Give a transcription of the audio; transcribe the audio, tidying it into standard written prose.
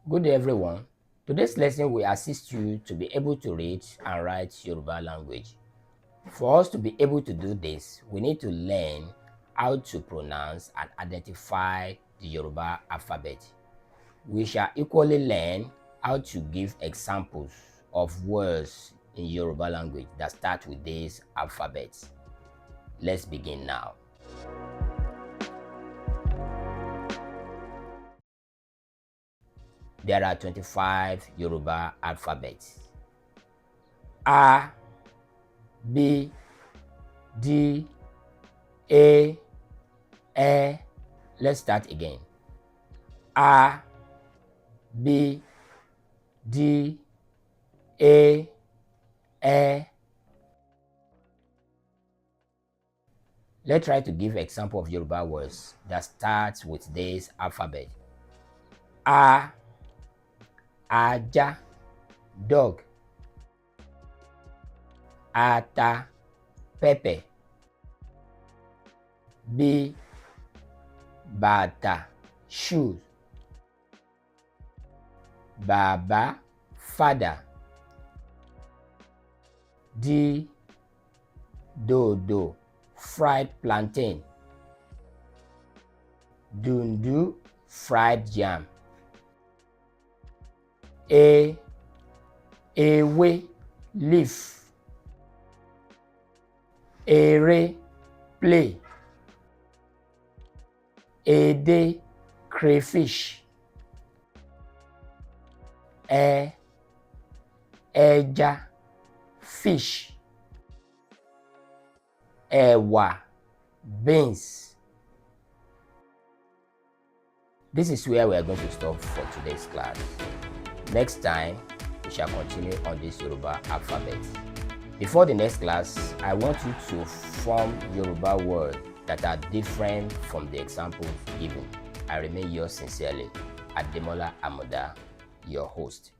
Good day everyone. Today's lesson will assist you to be able to read and write Yoruba language. For us to be able to do this, we need to learn how to pronounce and identify the Yoruba alphabet. We shall equally learn how to give examples of words in Yoruba language that start with this alphabet. Let's begin now. There are 25 Yoruba alphabets. A, B, D, A, E. Let's start again. A, B, D, A, E. Let's try to give example of Yoruba words that starts with this alphabet. A, Aja, dog. Ata, pepper. B, bata, shoes. Baba, father. D, dodo, fried plantain. Dundu, fried yam. Ewe, leaf. Ere, play. Ede, crayfish. Ẹja, fish. Ẹ̀wà, beans. This is where we are going to stop for today's class. Next time, we shall continue on this Yoruba alphabet. Before the next class, I want you to form Yoruba words that are different from the examples given. I remain yours sincerely, Ademola Amoda, your host.